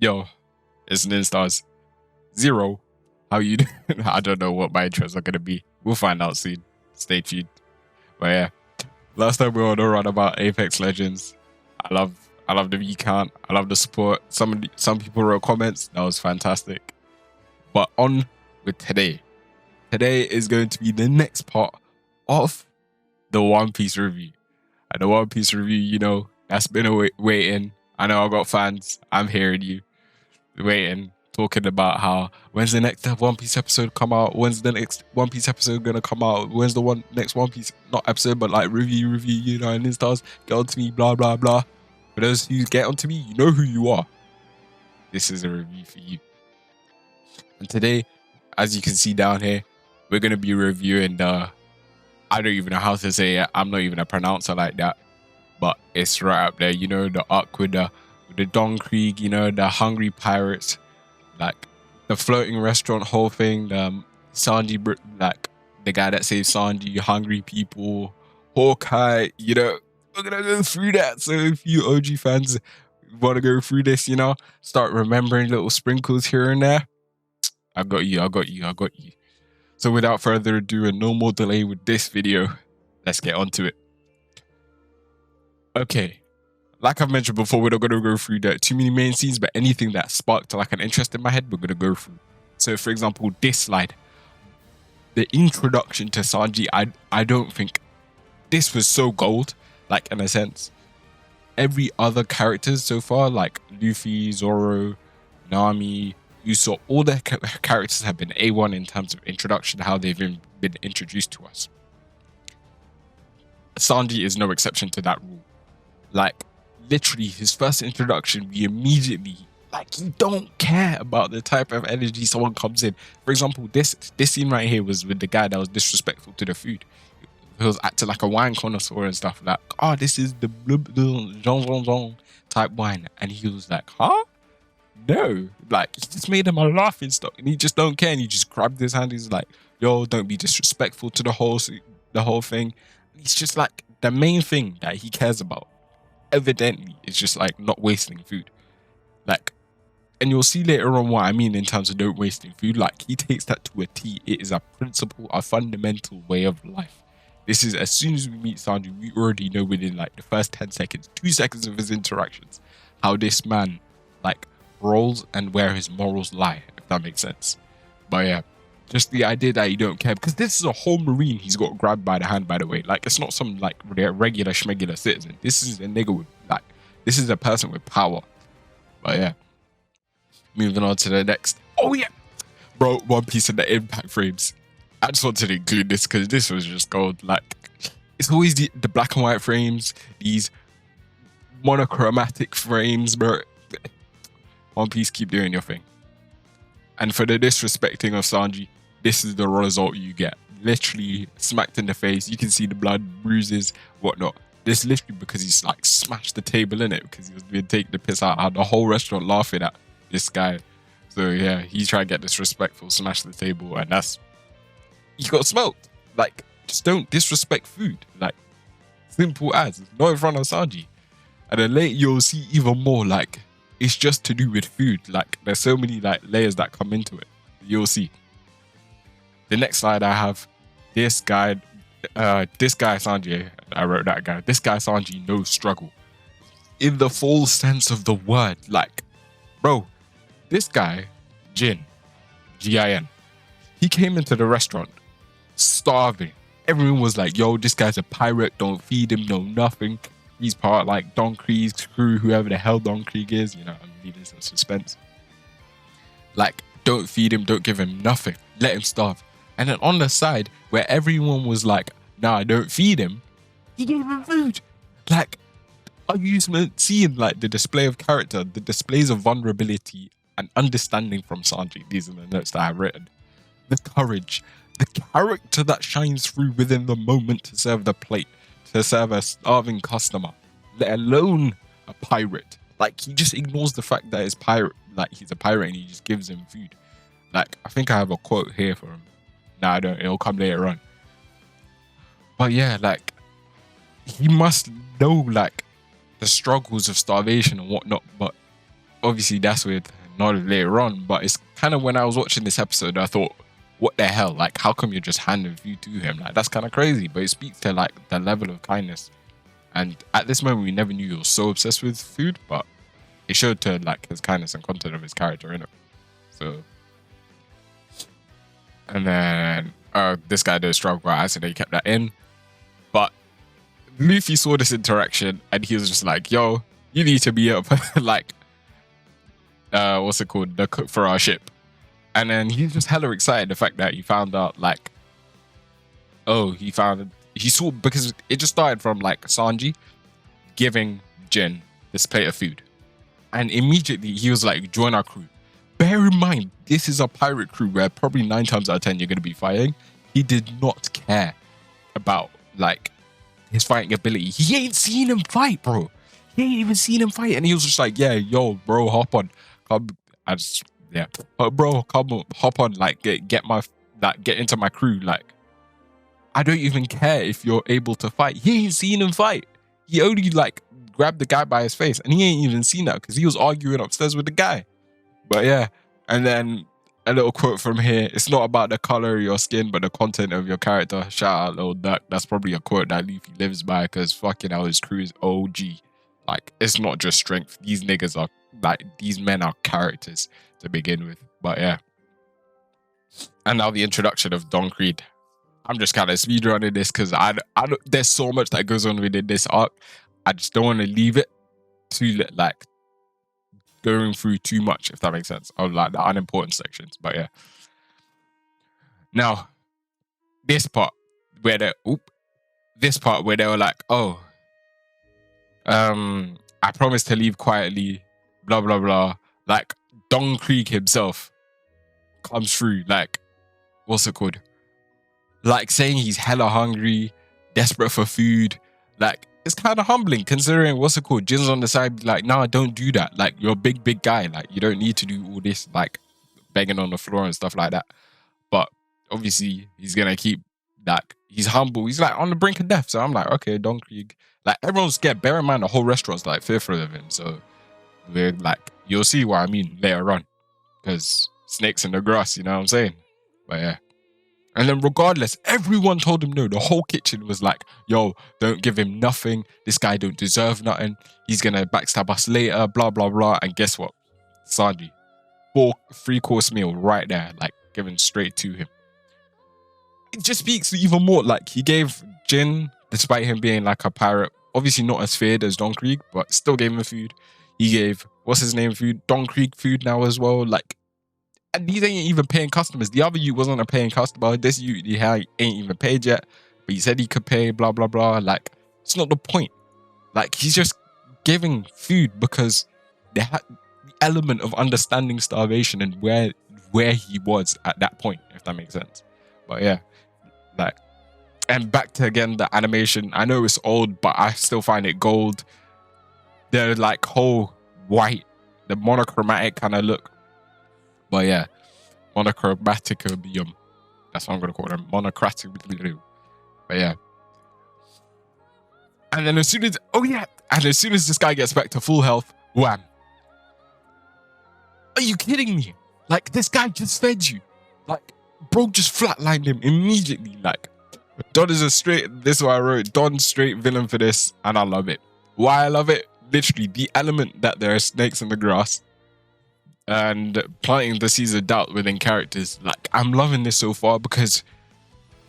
Yo, it's Stars. Zero. How you doing? I don't know what my intros are gonna be. We'll find out soon. Stay tuned. But yeah, last time we were on a run about Apex Legends. I love the view count. I love the support. Some people wrote comments. That was fantastic. But on with today. Today is going to be the next part of the One Piece review. And the One Piece review, that's been waiting. I know I got fans. I'm hearing you waiting, talking about how when's the next One Piece episode come out? When's the next One Piece episode gonna come out? When's the next One Piece, not episode, but like review, and Instas, get onto me, blah blah blah. For those who get onto me, you know who you are. This is a review for you. And today, as you can see down here, we're gonna be reviewing the, I don't even know how to say it. I'm not even a pronouncer like that, but it's right up there. The arc with the Don Krieg, the hungry pirates, like the floating restaurant whole thing, the Sanji, like the guy that saves Sanji, hungry people, Hawkeye, we're gonna go through that. So if you OG fans want to go through this, start remembering little sprinkles here and there, I got you. So without further ado and no more delay with this video, let's get onto it. Okay. Like I've mentioned before, we're not going to go through too many main scenes, but anything that sparked like an interest in my head, we're going to go through. So for example, this slide, the introduction to Sanji, I don't think this was so gold, like in a sense. Every other characters so far, like Luffy, Zoro, Nami, Usopp, all the characters have been A1 in terms of introduction, how they've been introduced to us. Sanji is no exception to that rule. Like, literally, his first introduction, we immediately, like, you don't care about the type of energy someone comes in. For example, this scene right here was with the guy that was disrespectful to the food. He was acting like a wine connoisseur and stuff, like, oh, this is the Jean type wine. And he was like, huh? No. Like, he just made him a laughing stock, and he just don't care. And he just grabbed his hand. He's like, yo, don't be disrespectful to the whole thing. And it's just like the main thing that he cares about, evidently, it's just like not wasting food. Like, and you'll see later on what I mean in terms of don't wasting food. Like, he takes that to a T. It is a principle, a fundamental way of life. This is, as soon as we meet Sanji, we already know within like the first 10 seconds, 2 seconds of his interactions, how this man like rolls and where his morals lie, if that makes sense. But yeah, just the idea that you don't care, because this is a whole marine he's got grabbed by the hand, by the way. Like, it's not some like regular schmegular citizen. This is a nigga with, like, this is a person with power. But yeah, moving on to the next. Oh yeah, bro, One Piece in the impact frames. I just wanted to include this because this was just gold. Like, it's always the black and white frames, these monochromatic frames, bro. One Piece, keep doing your thing. And for the disrespecting of Sanji, this is the result you get. Literally smacked in the face. You can see the blood, bruises, whatnot. This literally because he's like smashed the table in it, because he was being taken the piss out of the whole restaurant laughing at this guy. So yeah, he's trying to get disrespectful, smash the table, and that's, he got smoked. Like, just don't disrespect food. Like, simple as. It's not in front of Sanji. And then later you'll see even more, like, it's just to do with food. Like, there's so many like layers that come into it. You'll see. The next slide I have, this guy Sanji, I wrote that guy. This guy Sanji knows struggle. In the full sense of the word. Like, bro, this guy, Jin, G-I-N, he came into the restaurant starving. Everyone was like, yo, this guy's a pirate, don't feed him, no nothing. He's part like Don Krieg's crew, whoever the hell Don Krieg is, I'm leaving some suspense. Like, don't feed him, don't give him nothing, let him starve. And then on the side, where everyone was like, nah, don't feed him, he gave him food. Like, are you seeing like the display of character, the displays of vulnerability and understanding from Sanji? These are the notes that I've written. The courage, the character that shines through within the moment to serve the plate, to serve a starving customer, let alone a pirate. Like, he just ignores the fact that he's a pirate, and he just gives him food. Like, I think I have a quote here for him. No, I don't. It'll come later on. But yeah, like, he must know like the struggles of starvation and whatnot. But obviously that's with knowledge later on, but it's kind of when I was watching this episode, I thought, what the hell? Like, how come you're just handing food to him? Like, that's kind of crazy, but it speaks to like the level of kindness. And at this moment, we never knew he was so obsessed with food, but it showed to like his kindness and content of his character in it. So, and then this guy did struggle by accident, he kept that in. But Luffy saw this interaction and he was just like, yo, you need to be up like what's it called? The cook for our ship. And then he's just hella excited the fact that he found out like he saw, because it just started from like Sanji giving Jin this plate of food. And immediately he was like, join our crew. Bear in mind, this is a pirate crew where probably 9 times out of 10 you're going to be fighting. He did not care about like his fighting ability. He ain't seen him fight, bro. He ain't even seen him fight. And he was just like, yeah, yo, bro, hop on. Come, bro, come on, hop on. Like, get into my crew. Like, I don't even care if you're able to fight. He ain't seen him fight. He only like grabbed the guy by his face, and he ain't even seen that because he was arguing upstairs with the guy. But yeah, and then a little quote from here: "It's not about the color of your skin, but the content of your character." Shout out, Lil Duck. That's probably a quote that Luffy lives by because fucking hell, his crew is OG. Like, it's not just strength. These niggas are like, these men are characters to begin with. But yeah, and now the introduction of Don Creed. I'm just kind of speedrunning this because I don't, there's so much that goes on within this arc. I just don't want to leave it to like going through too much, if that makes sense, of like the unimportant sections. But yeah, now this part where they were like, oh, I promised to leave quietly, blah blah blah. Like Don Krieg himself comes through, like, what's it called? Like saying he's hella hungry, desperate for food. Like, it's kind of humbling considering, what's it called? Jin's on the side, like, nah, don't do that. Like, you're a big guy. Like, you don't need to do all this, like, begging on the floor and stuff like that. But obviously, he's gonna keep, like, he's humble. He's like on the brink of death. So I'm like, okay, Don Krieg. Like, everyone's scared. Bear in mind, the whole restaurant's like fearful of him. So we're like, you'll see what I mean later on. Because snakes in the grass, you know what I'm saying? But yeah. And then regardless, everyone told him no. The whole kitchen was like, yo, don't give him nothing. This guy don't deserve nothing. He's going to backstab us later, blah, blah, blah. And guess what? Sanji, 3-course meal right there, like given straight to him. It just speaks even more. Like, he gave Jin, despite him being like a pirate, obviously not as feared as Don Krieg, but still gave him food. He gave, what's his name, food? Don Krieg food now as well. Like, and these ain't even paying customers. The other youth wasn't a paying customer. This youth, he ain't even paid yet. But he said he could pay, blah, blah, blah. Like, it's not the point. Like, he's just giving food because the element of understanding starvation and where he was at that point, if that makes sense. But yeah, like, and back to, again, the animation. I know it's old, but I still find it gold. The, like, whole white, the monochromatic kind of look. But yeah, monochromatic. That's what I'm going to call them. Monocratic. But yeah. And then as soon as this guy gets back to full health, wham. Are you kidding me? Like, this guy just fed you. Like, bro just flatlined him immediately. Like, Don is this is what I wrote, Don straight villain for this, and I love it. Why I love it? Literally, the element that there are snakes in the grass and planting the seeds of doubt within characters. Like, I'm loving this so far because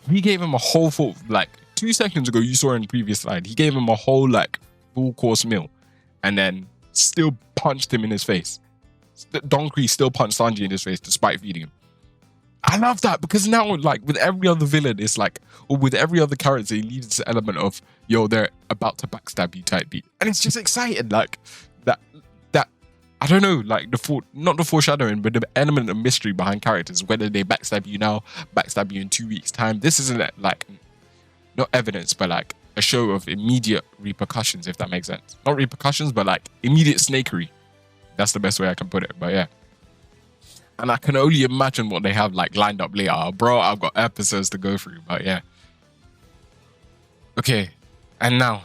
he gave him a whole full, like 2 seconds ago, you saw in the previous slide, he gave him a whole like full course meal and then still punched him in his face. Don Krieg still punched Sanji in his face despite feeding him. I love that because now, like, with every other villain, it's like, or with every other character, he leaves this element of, yo, they're about to backstab you type beat. And it's just exciting, like, that I don't know, like, not the foreshadowing, but the element of mystery behind characters, whether they backstab you now, backstab you in 2 weeks' time. This isn't, like, not evidence, but, like, a show of immediate repercussions, if that makes sense. Not repercussions, but, like, immediate snakery. That's the best way I can put it, but yeah. And I can only imagine what they have, like, lined up later. Bro, I've got episodes to go through, but yeah. Okay, and now.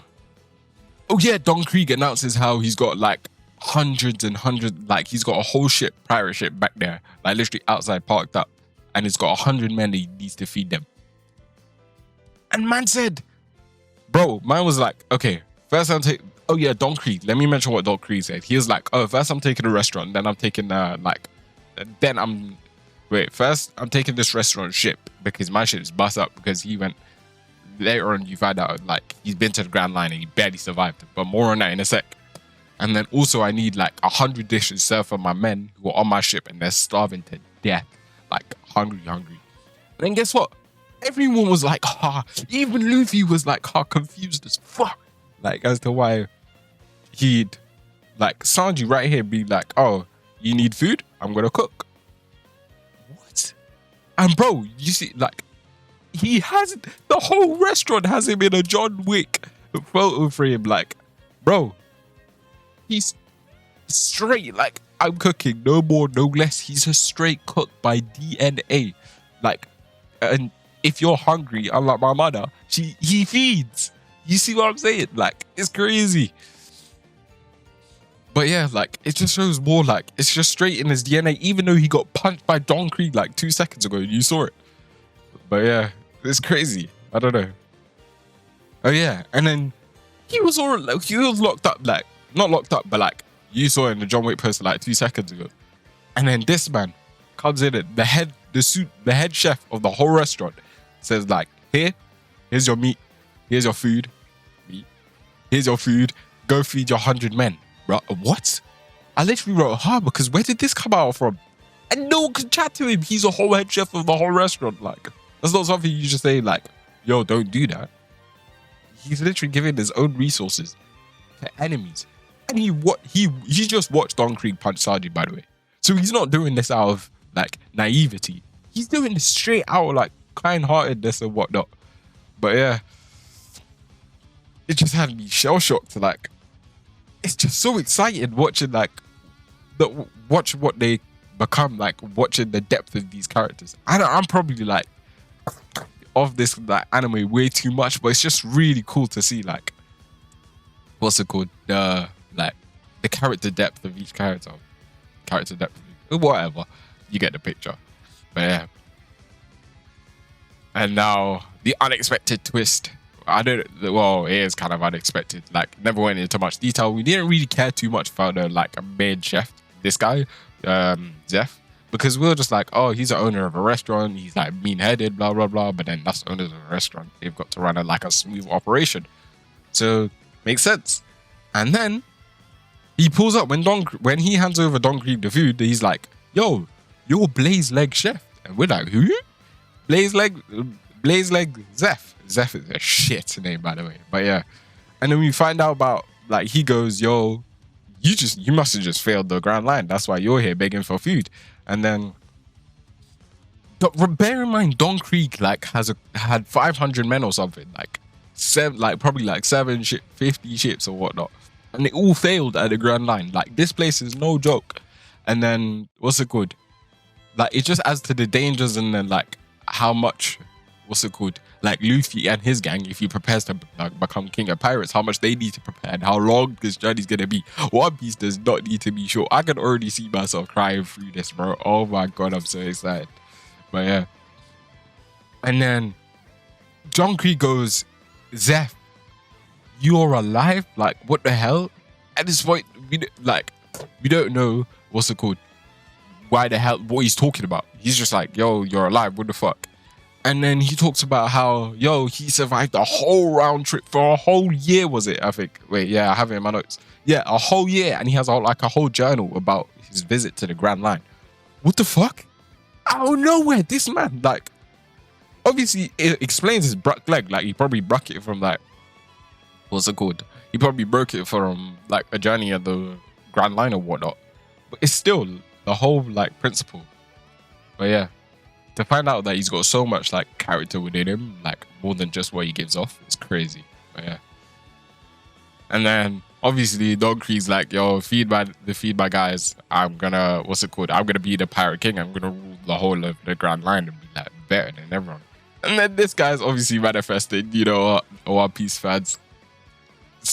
Oh yeah, Don Krieg announces how he's got, like, hundreds and hundreds. Like he's got a whole ship, pirate ship back there, like literally outside parked up, and he's got 100 men that he needs to feed them. And man said, bro, mine was like, okay, first I'm taking. Oh yeah, Don Creed. Let me mention what Don Creed said. He was like, oh, first I'm taking a restaurant, then I'm taking first I'm taking this restaurant ship because my ship's bust up because he went. Later on, you find out like he's been to the Grand Line and he barely survived. But more on that in a sec. And then also I need like 100 dishes served for my men who are on my ship and they're starving to death, like hungry. And then guess what? Everyone was like, even Luffy was like, confused as fuck, like as to why he'd like Sanji right here be like, oh, you need food? I'm gonna cook. What? And bro, you see, like he has the whole restaurant has him in a John Wick photo frame, like, bro. He's straight, like, I'm cooking, no more, no less. He's a straight cook by DNA. Like, and if you're hungry, unlike my mother, he feeds. You see what I'm saying? Like, it's crazy. But yeah, like, it just shows more, like, it's just straight in his DNA, even though he got punched by Don Creed like 2 seconds ago. You saw it. But yeah, it's crazy. I don't know. Oh yeah, and then he was locked up, like, not locked up, but like you saw in the John Wick poster like 2 seconds ago. And then this man comes in and the head chef of the whole restaurant says like, here's your meat, here's your food, here's your food, go feed your 100 men. Bro, what? I literally wrote, because where did this come out from? And no one could chat to him. He's a whole head chef of the whole restaurant. Like, that's not something you just say like, yo, don't do that. He's literally giving his own resources to enemies. And he just watched Don Creed punch Sanji, by the way. So he's not doing this out of like naivety. He's doing this straight out of like kind-heartedness and whatnot. But yeah, it just had me shell-shocked. Like, it's just so exciting watching like watch what they become, like watching the depth of these characters. I'm probably like of this like anime way too much, but it's just really cool to see like what's it called, the character depth of each character, whatever, you get the picture. But yeah, and now the unexpected twist. It is kind of unexpected, like never went into much detail. We didn't really care too much about the like main chef, this guy Zeph, because we were just like, oh, he's the owner of a restaurant, he's like mean-headed, blah blah blah, but then that's the owners of a restaurant, they've got to run it like a smooth operation, so makes sense. And then he pulls up when he hands over Don Creed the food, he's like, yo, you're Blaze Leg Chef. And we're like, who? Blaze Leg Zeph. Zeph is a shit name, by the way. But yeah. And then we find out about, like, he goes, yo, you must have just failed the Grand Line. That's why you're here begging for food. And then, bear in mind, Don Creed, like, had 500 men or something. Like, probably like 50 ships or whatnot. And they all failed at the Grand Line. Like, this place is no joke. And then, what's it called? Like, it just adds to the dangers, and then, like, how much, what's it called? Like, Luffy and his gang, if he prepares to like, become king of pirates, how much they need to prepare and how long this journey's gonna be. One Piece does not need to be short. I can already see myself crying through this, bro. Oh my god, I'm so excited. But yeah. And then, John Creed goes, Zeph, you're alive? Like, what the hell? At this point, we don't know, what's it called, why the hell, what he's talking about. He's just like, yo, you're alive, what the fuck? And then he talks about how, yo, he survived a whole round trip for a whole year, was it? I think. Wait, yeah, I have it in my notes. Yeah, a whole year. And he has a whole journal about his visit to the Grand Line. What the fuck? Out of nowhere, this man, like, obviously, it explains his broke leg. Like, he probably broke it from, like, what's it called? He probably broke it from, like, a journey at the Grand Line or whatnot. But it's still the whole, like, principle. But yeah, to find out that he's got so much, like, character within him, like, more than just what he gives off, it's crazy. But yeah. And then, obviously, Don Creed's like, yo, feed my guys. I'm gonna, what's it called? I'm gonna be the Pirate King. I'm gonna rule the whole of the Grand Line and be, like, better than everyone. And then this guy's obviously manifested, you know, One Piece fans.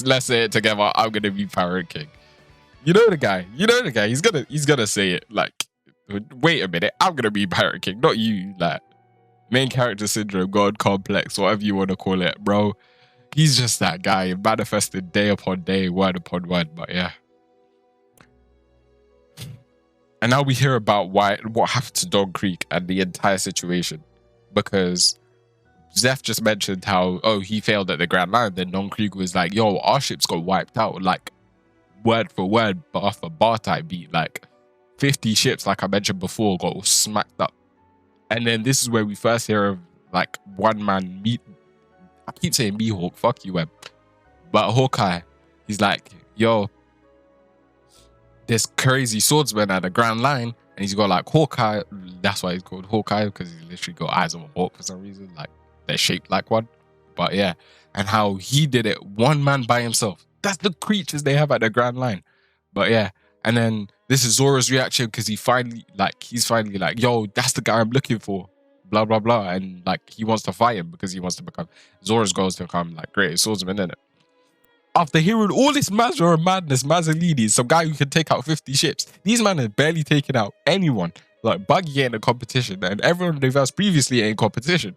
Let's say it together. I'm gonna be Pirate King. You know the guy. You know the guy. He's gonna say it. Like, wait a minute. I'm gonna be Pirate King, not you. Like, main character syndrome, God complex, whatever you want to call it, bro. He's just that guy, manifested day upon day, word upon word. But yeah. And now we hear about what happened to Dog Creek and the entire situation, because Zeph just mentioned how, oh, he failed at the Grand Line. Then Don Krieg was like, yo, our ships got wiped out, like word for word, bar for bar type beat. Like 50 ships, like I mentioned before, got all smacked up. And then this is where we first hear of like one man meet. I keep saying Mihawk, fuck you, Web. But Hawkeye, he's like, yo, this crazy swordsman at the Grand Line, and he's got like Hawkeye. That's why he's called Hawkeye, because he's literally got eyes of a hawk for some reason. Like, they're shaped like one. But yeah, and how he did it one man by himself. That's the creatures they have at the Grand Line. But yeah, and then this is Zoro's reaction, because he's finally like, yo, that's the guy I'm looking for, blah blah blah. And like, he wants to fight him because he wants to become, Zoro's goal is to become like greatest swordsman, isn't it? After hearing all this Mazda madness, Mazzolini, some guy who can take out 50 ships, these men are barely taking out anyone. Like, Buggy ain't in competition, and everyone they've asked previously ain't in competition.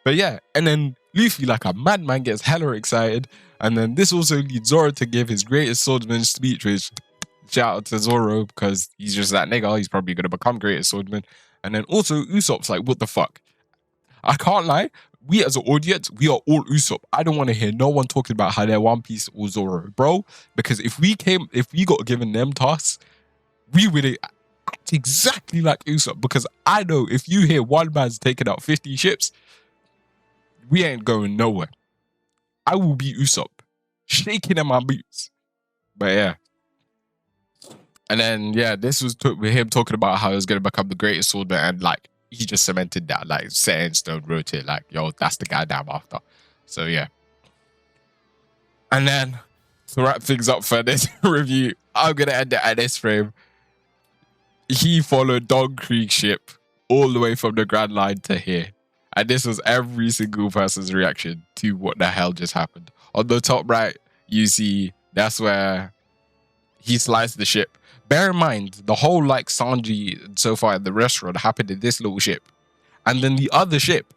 But yeah, and then Luffy, like a madman, gets hella excited. And then this also leads Zoro to give his greatest swordsman speech, which, shout out to Zoro, because he's just that nigga. He's probably going to become greatest swordsman. And then also Usopp's like, what the fuck? I can't lie. We as an audience, we are all Usopp. I don't want to hear no one talking about how they're One Piece or Zoro, bro. Because if we got given them tasks, we would act exactly like Usopp. Because I know if you hear one man's taking out 50 ships, we ain't going nowhere. I will be Usopp, shaking in my boots. But yeah. And then, yeah, this was with him talking about how he was going to become the greatest swordsman, and like, he just cemented that, like, set in stone, wrote it, like, yo, that's the guy that I'm after. So yeah. And then, to wrap things up for this review, I'm going to end it at this frame. He followed Don Krieg's ship all the way from the Grand Line to here. And this was every single person's reaction to what the hell just happened. On the top right, you see that's where he sliced the ship. Bear in mind, the whole like Sanji so far at the restaurant happened in this little ship. And then the other ship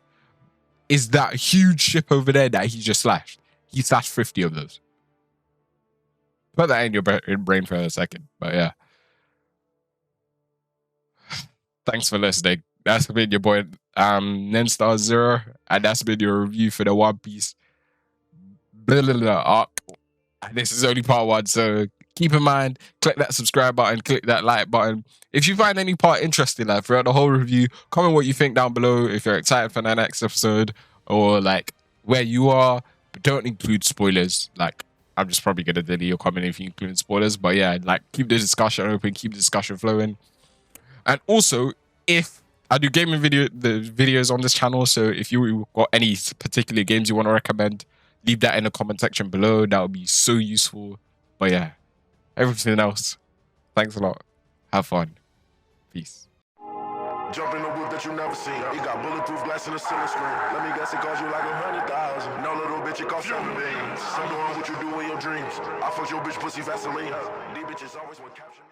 is that huge ship over there that he just slashed. He slashed 50 of those. Put that in your brain for a second. But yeah. Thanks for listening. That's been your boy Nenstar Zero, and that's been your review for the One Piece arc. And this is only part one, so keep in mind, click that subscribe button, click that like button. If you find any part interesting, like throughout the whole review, comment what you think down below. If you're excited for the next episode, or like where you are, but don't include spoilers. Like, I'm just probably gonna delete your comment if you include spoilers. But yeah, like, keep the discussion open, keep the discussion flowing. And also, if I do gaming videos on this channel, so if you got any particular games you want to recommend, leave that in the comment section below. That would be so useful. But yeah, everything else, thanks a lot. Have fun. Peace. Jump in a whip that you never seen. It got bulletproof glass in the ceiling screen. Let me guess, it cost you like 100,000. No, little bitch, it cost 7 billion. I'm doing what you do in your dreams. I fuck your bitch pussy Vaseline. These bitches always want caption.